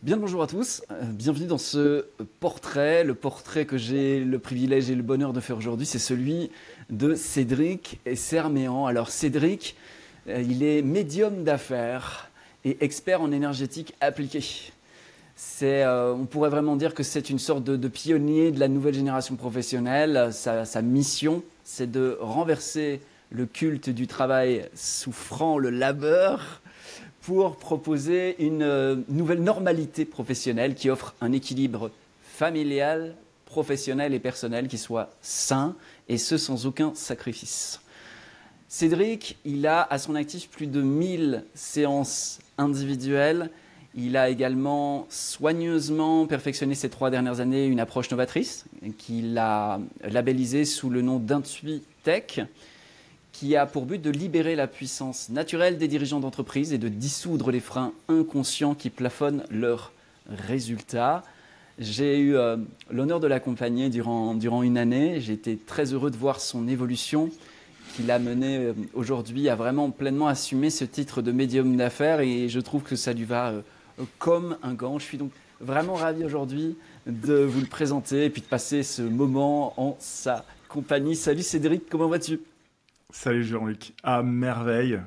Bien le bonjour à tous, bienvenue dans ce portrait. Le portrait que j'ai le privilège et le bonheur de faire aujourd'hui, c'est celui de Cédric Serméan. Alors Cédric, il est médium d'affaires et expert en énergétique appliquée. On pourrait vraiment dire que c'est une sorte de pionnier de la nouvelle génération professionnelle. Sa mission, c'est de renverser le culte du travail souffrant le labeur pour proposer une nouvelle normalité professionnelle qui offre un équilibre familial, professionnel et personnel qui soit sain, et ce sans aucun sacrifice. Cédric, il a à son actif plus de 1000 séances individuelles. Il a également soigneusement perfectionné ces 3 dernières années une approche novatrice qu'il a labellisée sous le nom d'IntuiTech, qui a pour but de libérer la puissance naturelle des dirigeants d'entreprise et de dissoudre les freins inconscients qui plafonnent leurs résultats. J'ai eu l'honneur de l'accompagner durant une année. J'ai été très heureux de voir son évolution qui l'a mené aujourd'hui à vraiment pleinement assumer ce titre de médium d'affaires, et je trouve que ça lui va comme un gant. Je suis donc vraiment ravi aujourd'hui de vous le présenter et puis de passer ce moment en sa compagnie. Salut Cédric, comment vas-tu ? Salut Jean-Luc, à merveille,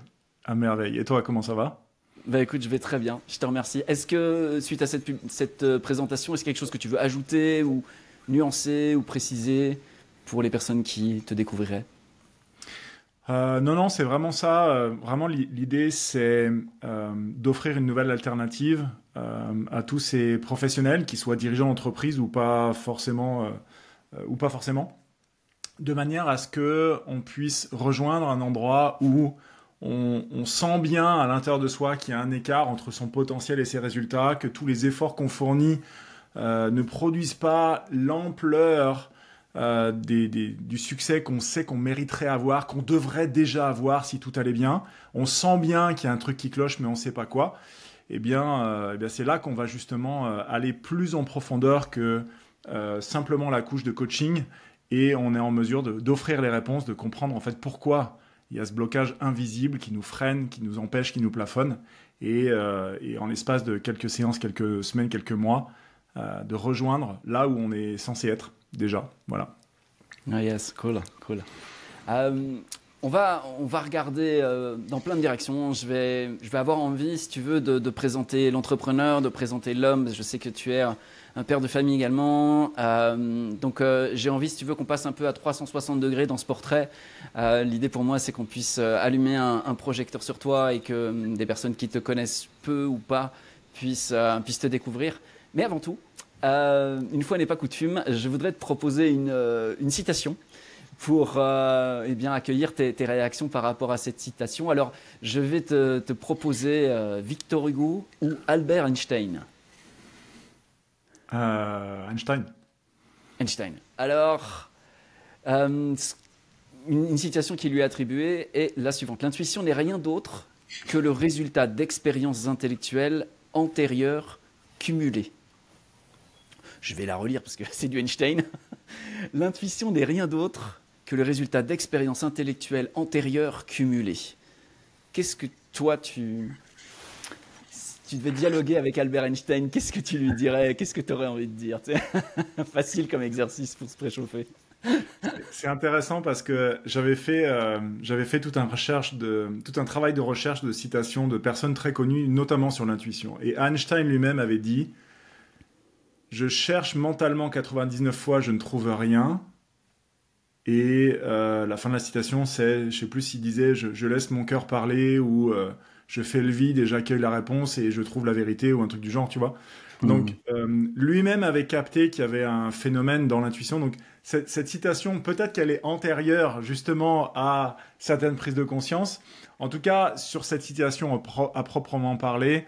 à merveille. Et toi, comment ça va? Bah écoute, je vais très bien, je te remercie. Est-ce que suite à cette présentation, est-ce quelque chose que tu veux ajouter ou nuancer ou préciser pour les personnes qui te découvriraient? Non, c'est vraiment ça. Vraiment, l'idée, c'est d'offrir une nouvelle alternative à tous ces professionnels, qui soient dirigeants d'entreprise ou pas forcément, de manière à ce que on puisse rejoindre un endroit où on sent bien à l'intérieur de soi qu'il y a un écart entre son potentiel et ses résultats, que tous les efforts qu'on fournit ne produisent pas l'ampleur du succès qu'on sait qu'on mériterait avoir, qu'on devrait déjà avoir si tout allait bien. On sent bien qu'il y a un truc qui cloche, mais on ne sait pas quoi. Eh bien, c'est là qu'on va justement aller plus en profondeur que simplement la couche de coaching, et on est en mesure d'offrir les réponses, de comprendre en fait pourquoi il y a ce blocage invisible qui nous freine, qui nous empêche, qui nous plafonne, et en l'espace de quelques séances, quelques semaines, quelques mois, de rejoindre là où on est censé être déjà. Voilà. Ah yes, cool, cool. Euh, on va regarder dans plein de directions. Je vais avoir envie, si tu veux, de présenter l'entrepreneur, de présenter l'homme. Je sais que tu es un père de famille également. Donc j'ai envie, si tu veux, qu'on passe un peu à 360 degrés dans ce portrait. L'idée pour moi, c'est qu'on puisse allumer un projecteur sur toi et que des personnes qui te connaissent peu ou pas puissent te découvrir. Mais avant tout, une fois n'est pas coutume, je voudrais te proposer une citation pour accueillir tes réactions par rapport à cette citation. Alors, je vais te proposer Victor Hugo ou Albert Einstein. Einstein. Einstein. Alors, une citation qui lui est attribuée est la suivante. L'intuition n'est rien d'autre que le résultat d'expériences intellectuelles antérieures cumulées. Je vais la relire parce que c'est du Einstein. L'intuition n'est rien d'autre que le résultat d'expériences intellectuelles antérieures cumulées. Qu'est-ce que toi, si tu devais dialoguer avec Albert Einstein, qu'est-ce que tu lui dirais? Qu'est-ce que tu aurais envie de dire? Facile comme exercice pour se préchauffer. C'est intéressant parce que j'avais fait tout un travail de recherche de citations de personnes très connues, notamment sur l'intuition. Et Einstein lui-même avait dit: je cherche mentalement 99 fois, je ne trouve rien. Et la fin de la citation, c'est, je sais plus s'il disait, je laisse mon cœur parler, ou je fais le vide et j'accueille la réponse et je trouve la vérité, ou un truc du genre, tu vois. Donc, lui-même avait capté qu'il y avait un phénomène dans l'intuition. Donc, cette citation, peut-être qu'elle est antérieure justement à certaines prises de conscience. En tout cas, sur cette citation à proprement parler,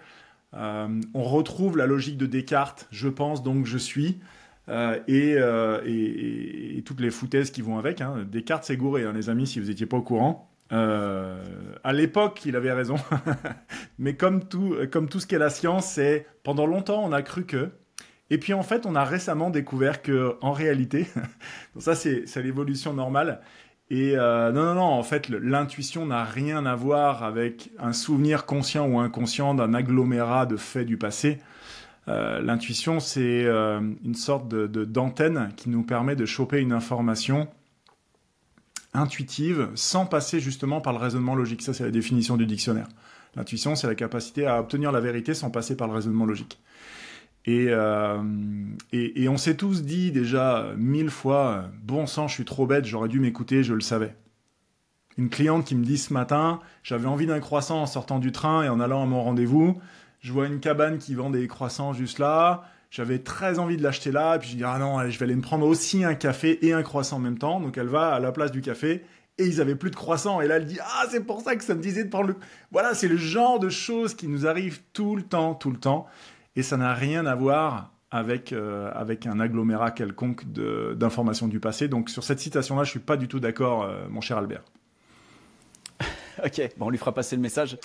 on retrouve la logique de Descartes: je pense donc je suis. Et toutes les foutaises qui vont avec. Hein. Descartes s'est gouré, hein, les amis, si vous n'étiez pas au courant. À l'époque, il avait raison. Mais comme tout ce qu'est la science, c'est pendant longtemps, on a cru que. Et puis en fait, on a récemment découvert que, en réalité, donc ça c'est l'évolution normale. Et non, en fait, l'intuition n'a rien à voir avec un souvenir conscient ou inconscient d'un agglomérat de faits du passé. L'intuition, c'est une sorte d'antenne qui nous permet de choper une information intuitive sans passer justement par le raisonnement logique. Ça, c'est la définition du dictionnaire. L'intuition, c'est la capacité à obtenir la vérité sans passer par le raisonnement logique. Et on s'est tous dit déjà 1000 fois, bon sang, je suis trop bête, j'aurais dû m'écouter, je le savais. Une cliente qui me dit ce matin, j'avais envie d'un croissant en sortant du train et en allant à mon rendez-vous. Je vois une cabane qui vend des croissants juste là. J'avais très envie de l'acheter là. Et puis je dis, ah non, allez, je vais aller me prendre aussi un café et un croissant en même temps. Donc elle va à la place du café et ils avaient plus de croissant. Et là, elle dit, ah, c'est pour ça que ça me disait de prendre le... Voilà, c'est le genre de choses qui nous arrivent tout le temps. Et ça n'a rien à voir avec un agglomérat quelconque d'informations du passé. Donc sur cette citation-là, je suis pas du tout d'accord, mon cher Albert. Ok, bon, on lui fera passer le message.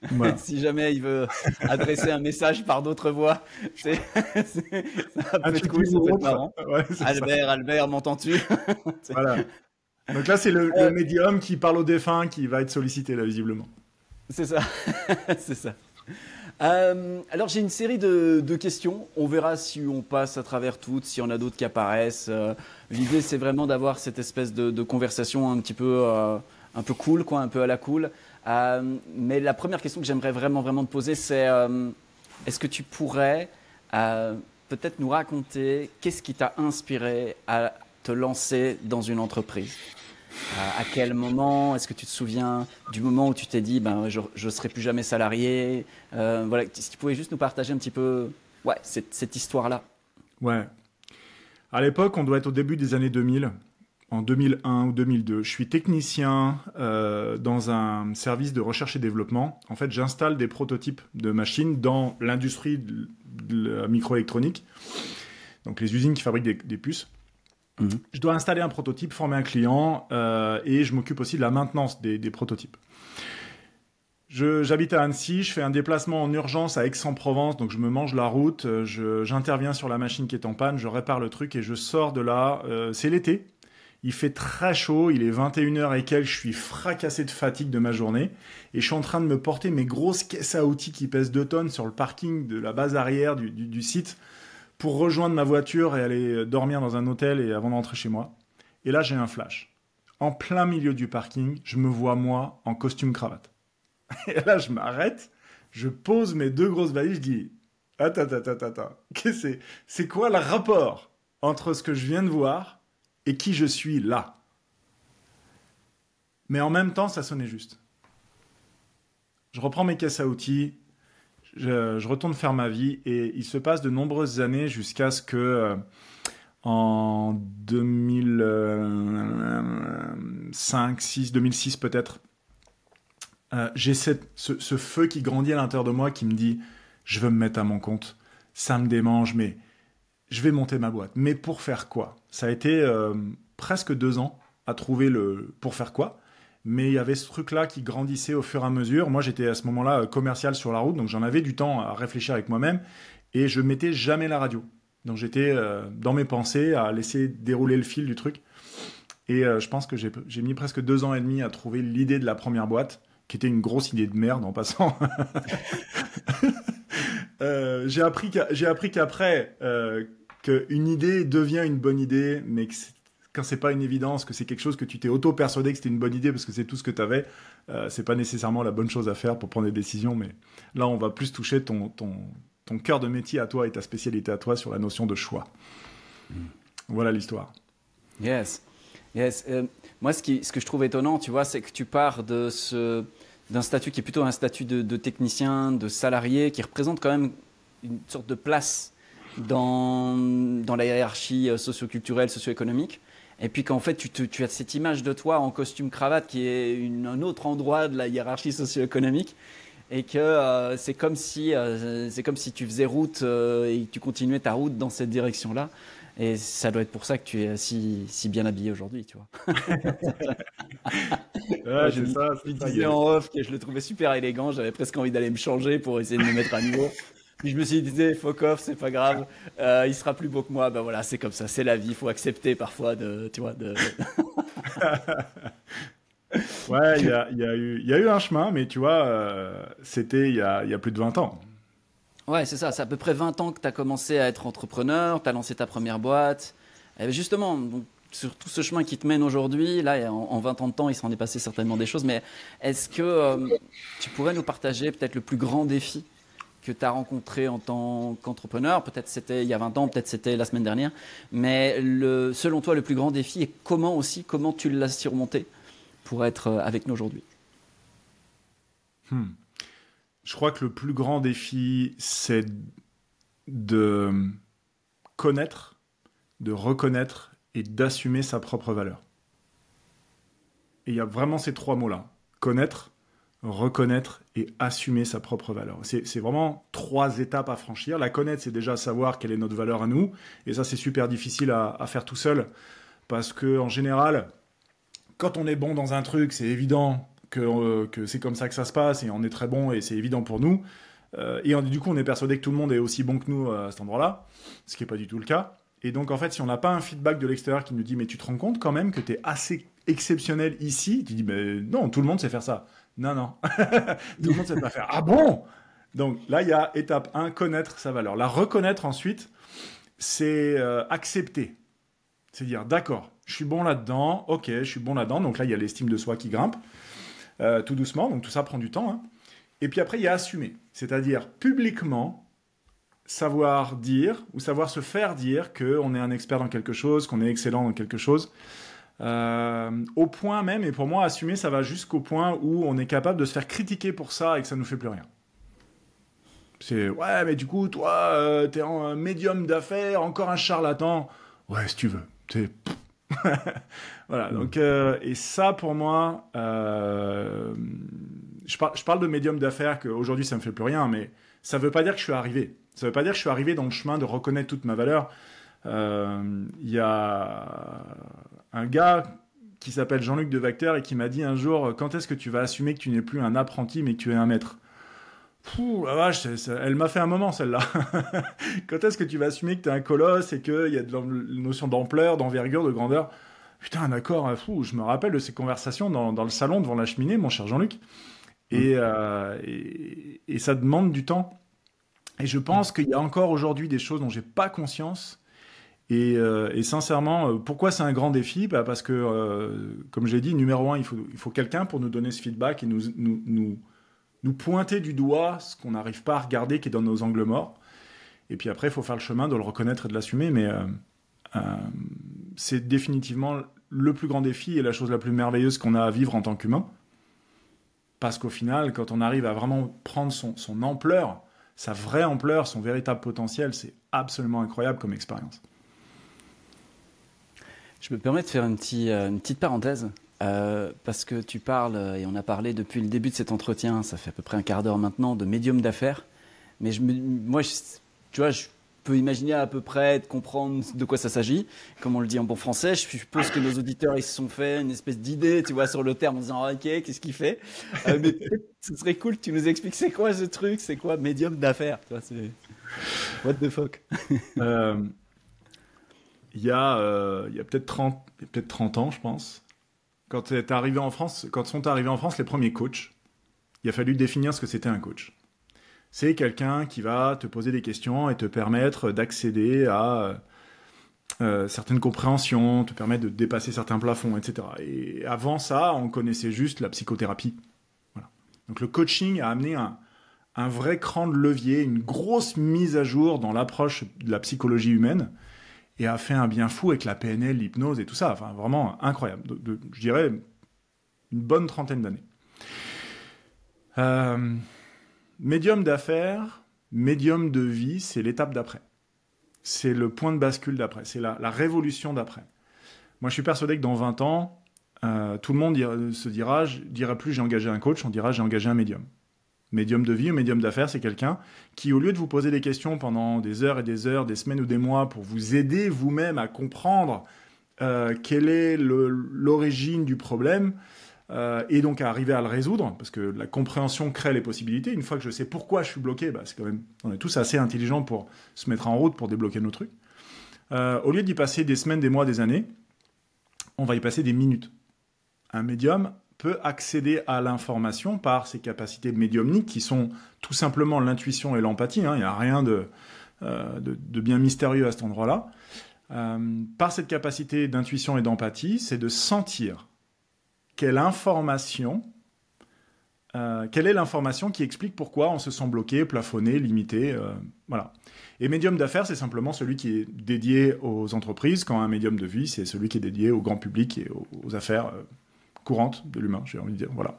Voilà. Si jamais il veut adresser un message par d'autres voies, ça peut être cool, ça peut être marrant. Ouais, Albert, m'entends-tu? Voilà. Donc là, c'est le médium qui parle au défunt qui va être sollicité, là, visiblement. C'est ça. C'est ça. Alors, j'ai une série de questions. On verra si on passe à travers toutes, s'il y en a d'autres qui apparaissent. L'idée, c'est vraiment d'avoir cette espèce de conversation un peu cool, quoi, un peu à la cool. Mais la première question que j'aimerais vraiment te poser, c'est est-ce que tu pourrais peut-être nous raconter qu'est-ce qui t'a inspiré à te lancer dans une entreprise? À quel moment? Est-ce que tu te souviens du moment où tu t'es dit je ne serai plus jamais salarié? Voilà, si tu pouvais juste nous partager un petit peu cette histoire-là. Ouais. À l'époque, on doit être au début des années 2000. En 2001 ou 2002. Je suis technicien dans un service de recherche et développement. En fait, j'installe des prototypes de machines dans l'industrie de la microélectronique, donc les usines qui fabriquent des puces. Mmh. Je dois installer un prototype, former un client et je m'occupe aussi de la maintenance des prototypes. J'habite à Annecy, je fais un déplacement en urgence à Aix-en-Provence, donc je me mange la route, j'interviens sur la machine qui est en panne, je répare le truc et je sors de là. C'est l'été. Il fait très chaud, il est 21h et quelques, je suis fracassé de fatigue de ma journée et je suis en train de me porter mes grosses caisses à outils qui pèsent 2 tonnes sur le parking de la base arrière du site pour rejoindre ma voiture et aller dormir dans un hôtel et avant de rentrer chez moi. Et là, j'ai un flash. En plein milieu du parking, je me vois moi en costume cravate. Et là, je m'arrête, je pose mes 2 grosses valises, je dis « Attends, c'est quoi le rapport entre ce que je viens de voir et qui je suis là ?» Mais en même temps, ça sonnait juste. Je reprends mes caisses à outils, je retourne faire ma vie et il se passe de nombreuses années jusqu'à ce que en 2005, 2006 peut-être, j'ai ce feu qui grandit à l'intérieur de moi qui me dit « Je veux me mettre à mon compte, ça me démange, mais je vais monter ma boîte. » Mais pour faire quoi? Ça a été presque 2 ans à trouver le pour faire quoi. Mais il y avait ce truc-là qui grandissait au fur et à mesure. Moi, j'étais à ce moment-là commercial sur la route, donc j'en avais du temps à réfléchir avec moi-même. Et je mettais jamais la radio. Donc j'étais dans mes pensées à laisser dérouler le fil du truc. Et je pense que j'ai mis presque 2 ans et demi à trouver l'idée de la première boîte, qui était une grosse idée de merde en passant. J'ai appris qu'après, qu'une idée devient une bonne idée, mais que quand c'est pas une évidence, que c'est quelque chose que tu t'es auto-persuadé que c'était une bonne idée parce que c'est tout ce que tu avais, c'est pas nécessairement la bonne chose à faire pour prendre des décisions. Mais là, on va plus toucher ton cœur de métier à toi et ta spécialité à toi sur la notion de choix. Voilà l'histoire. Yes. Moi, ce que je trouve étonnant, tu vois, c'est que tu pars d'un statut qui est plutôt un statut de technicien, de salarié, qui représente quand même une sorte de place dans la hiérarchie socio-culturelle, socio-économique. Et puis qu'en fait, tu as cette image de toi en costume cravate qui est un autre endroit de la hiérarchie socio-économique. Et que c'est comme si tu faisais route et tu continuais ta route dans cette direction-là. Et ça doit être pour ça que tu es si bien habillé aujourd'hui, tu vois. Ouais, c'est ça. Je disais en off que je le trouvais super élégant. J'avais presque envie d'aller me changer pour essayer de me mettre à niveau. Puis je me suis dit, fuck off, c'est pas grave. Il sera plus beau que moi. Ben voilà, c'est comme ça, c'est la vie. Il faut accepter parfois tu vois. Ouais, il y a eu un chemin, mais tu vois, c'était il y a plus de 20 ans. Ouais, c'est ça. C'est à peu près 20 ans que tu as commencé à être entrepreneur, tu as lancé ta première boîte. Et bien justement, donc, sur tout ce chemin qui te mène aujourd'hui, là, en 20 ans de temps, il s'en est passé certainement des choses. Mais est-ce que tu pourrais nous partager peut-être le plus grand défi que tu as rencontré en tant qu'entrepreneur? Peut-être c'était il y a 20 ans, peut-être c'était la semaine dernière. Mais selon toi, le plus grand défi et comment tu l'as surmonté pour être avec nous aujourd'hui? Hmm. Je crois que le plus grand défi, c'est de connaître, de reconnaître et d'assumer sa propre valeur. Et il y a vraiment ces trois mots-là. Connaître, reconnaître et assumer sa propre valeur. C'est vraiment trois étapes à franchir. La connaître, c'est déjà savoir quelle est notre valeur à nous. Et ça, c'est super difficile à faire tout seul. Parce qu'en général, quand on est bon dans un truc, c'est évident que c'est comme ça que ça se passe. Et on est très bon et c'est évident pour nous. Du coup, on est persuadé que tout le monde est aussi bon que nous à cet endroit-là. Ce qui n'est pas du tout le cas. Et donc, en fait, si on n'a pas un feedback de l'extérieur qui nous dit « Mais tu te rends compte quand même que tu es assez exceptionnel ici ?» Tu dis « Mais non, tout le monde sait faire ça. » Non, non. Tout le monde sait pas faire. Ah bon? Donc là, il y a étape 1, connaître sa valeur. La reconnaître ensuite, c'est accepter. C'est dire, d'accord, je suis bon là-dedans, ok, je suis bon là-dedans. Donc là, il y a l'estime de soi qui grimpe, tout doucement. Donc tout ça prend du temps. Hein. Et puis après, il y a assumer. C'est-à-dire publiquement savoir dire ou savoir se faire dire qu'on est un expert dans quelque chose, qu'on est excellent dans quelque chose. Au point même, et pour moi, assumer, ça va jusqu'au point où on est capable de se faire critiquer pour ça et que ça nous fait plus rien. C'est, ouais, mais du coup, toi, t'es un médium d'affaires, encore un charlatan. Ouais, si tu veux. Voilà, donc, et ça, pour moi, je parle de médium d'affaires qu'aujourd'hui, ça me fait plus rien, mais ça veut pas dire que je suis arrivé. Ça veut pas dire que je suis arrivé dans le chemin de reconnaître toute ma valeur. Il y a un gars qui s'appelle Jean-Luc Devacter et qui m'a dit un jour, quand est-ce que tu vas assumer que tu n'es plus un apprenti mais que tu es un maître? La vache, elle m'a fait un moment celle-là. Quand est-ce que tu vas assumer que tu es un colosse et qu'il y a de la notion d'ampleur, d'envergure, de grandeur? Putain, d'accord, je me rappelle de ces conversations dans le salon devant la cheminée, mon cher Jean-Luc. Et ça demande du temps. Et je pense qu'il y a encore aujourd'hui des choses dont j'ai pas conscience. Et sincèrement, pourquoi c'est un grand défi? Parce que, comme j'ai dit, numéro 1, il faut quelqu'un pour nous donner ce feedback et nous pointer du doigt ce qu'on n'arrive pas à regarder, qui est dans nos angles morts. Et puis après, il faut faire le chemin de le reconnaître et de l'assumer. Mais c'est définitivement le plus grand défi et la chose la plus merveilleuse qu'on a à vivre en tant qu'humain. Parce qu'au final, quand on arrive à vraiment prendre son ampleur, sa vraie ampleur, son véritable potentiel, c'est absolument incroyable comme expérience. Je me permets de faire une petite parenthèse, parce que tu parles, et on a parlé depuis le début de cet entretien, ça fait à peu près un quart d'heure maintenant, de médium d'affaires. Mais tu vois, je peux imaginer à peu près, de comprendre de quoi ça s'agit. Comme on le dit en bon français, je suppose que nos auditeurs, ils se sont fait une espèce d'idée, tu vois, sur le terme, en disant, ah, ok, qu'est-ce qu'il fait? Mais peut-être ce serait cool que tu nous expliques, c'est quoi ce truc, c'est quoi médium d'affaires? Tu vois, c'est... What the fuck? Il y a peut-être 30 ans, je pense, quand sont arrivés en France les premiers coachs, il a fallu définir ce que c'était un coach. C'est quelqu'un qui va te poser des questions et te permettre d'accéder à certaines compréhensions, te permettre de dépasser certains plafonds, etc. Et avant ça, on connaissait juste la psychothérapie. Voilà. Donc le coaching a amené un vrai cran de levier, une grosse mise à jour dans l'approche de la psychologie humaine, et a fait un bien fou avec la PNL, l'hypnose et tout ça. Enfin, vraiment incroyable. Je dirais une bonne 30aine d'années. Médium d'affaires, médium de vie, c'est l'étape d'après. C'est le point de bascule d'après. C'est la révolution d'après. Moi, je suis persuadé que dans 20 ans, tout le monde dira plus j'ai engagé un coach, on dira j'ai engagé un médium. Médium de vie ou médium d'affaires, c'est quelqu'un qui, au lieu de vous poser des questions pendant des heures et des heures, des semaines ou des mois, pour vous aider vous-même à comprendre quelle est l'origine du problème, et donc à arriver à le résoudre, parce que la compréhension crée les possibilités. Une fois que je sais pourquoi je suis bloqué, c'est quand même, on est tous assez intelligents pour se mettre en route pour débloquer nos trucs. Au lieu d'y passer des semaines, des mois, des années, on va y passer des minutes. Un médium peut accéder à l'information par ses capacités médiumniques qui sont tout simplement l'intuition et l'empathie. Il n'y a rien de bien mystérieux à cet endroit-là. Par cette capacité d'intuition et d'empathie, c'est de sentir quelle est l'information qui explique pourquoi on se sent bloqué, plafonné, limité. Voilà. Et médium d'affaires, c'est simplement celui qui est dédié aux entreprises, quand un médium de vie, c'est celui qui est dédié au grand public et aux affaires courantes de l'humain, j'ai envie de dire. Voilà.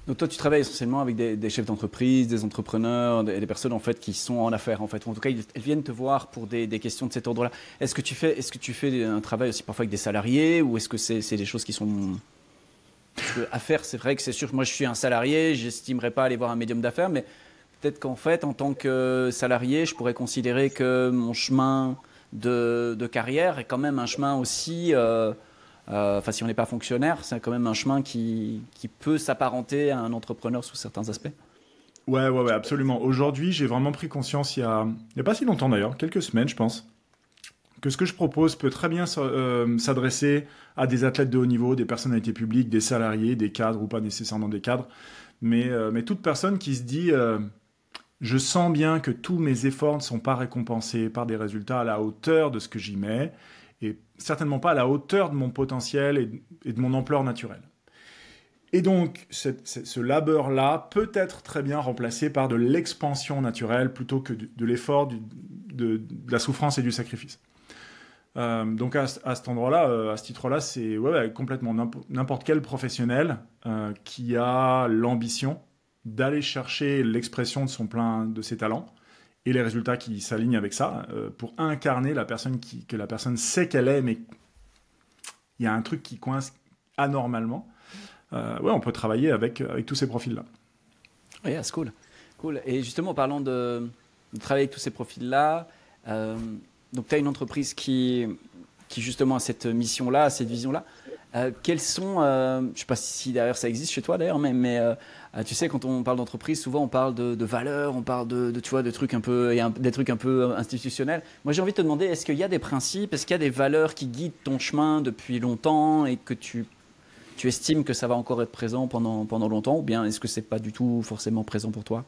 Donc toi, tu travailles essentiellement avec des chefs d'entreprise, des entrepreneurs, des personnes en fait qui sont en affaires en fait. Ou en tout cas, elles viennent te voir pour des questions de cet ordre-là. Est-ce que tu fais un travail aussi parfois avec des salariés ou est-ce que c'est des choses qui sont affaires, c'est vrai que c'est sûr que moi je suis un salarié, j'estimerais pas aller voir un médium d'affaires, mais peut-être qu'en fait, en tant que salarié, je pourrais considérer que mon chemin de carrière est quand même un chemin aussi. Enfin, si on n'est pas fonctionnaire, c'est quand même un chemin qui peut s'apparenter à un entrepreneur sous certains aspects. Ouais, absolument. Aujourd'hui, j'ai vraiment pris conscience, il y a pas si longtemps d'ailleurs, quelques semaines, je pense, que ce que je propose peut très bien s'adresser à des athlètes de haut niveau, des personnalités publiques, des salariés, des cadres ou pas nécessairement des cadres, mais toute personne qui se dit je sens bien que tous mes efforts ne sont pas récompensés par des résultats à la hauteur de ce que j'y mets et certainement pas à la hauteur de mon potentiel et de mon ampleur naturelle. Et donc, ce labeur-là peut être très bien remplacé par de l'expansion naturelle plutôt que de l'effort, de la souffrance et du sacrifice. Donc à cet endroit-là, à ce titre-là, c'est complètement n'importe quel professionnel qui a l'ambition d'aller chercher l'expression de ses talents et les résultats qui s'alignent avec ça pour incarner la personne que la personne sait qu'elle est, mais il y a un truc qui coince anormalement. On peut travailler avec tous ces profils-là. Oui, c'est cool. Et justement, en parlant de travailler avec tous ces profils-là, donc tu as une entreprise qui justement a cette mission-là, cette vision-là. Quels sont, je ne sais pas si d'ailleurs ça existe chez toi d'ailleurs, mais tu sais, quand on parle d'entreprise, souvent on parle de valeurs, on parle tu vois, de trucs un peu, des trucs un peu institutionnels. Moi j'ai envie de te demander, est-ce qu'il y a des principes, est-ce qu'il y a des valeurs qui guident ton chemin depuis longtemps et que tu estimes que ça va encore être présent pendant longtemps, ou bien est-ce que c'est pas du tout forcément présent pour toi?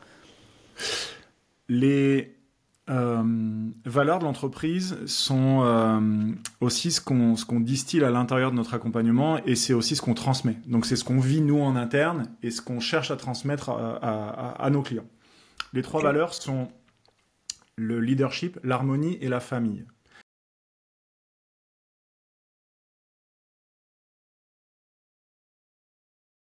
Les valeurs de l'entreprise sont aussi ce qu'on distille à l'intérieur de notre accompagnement et c'est aussi ce qu'on transmet. Donc c'est ce qu'on vit nous en interne et ce qu'on cherche à transmettre à nos clients. Les trois valeurs sont le leadership, l'harmonie et la famille.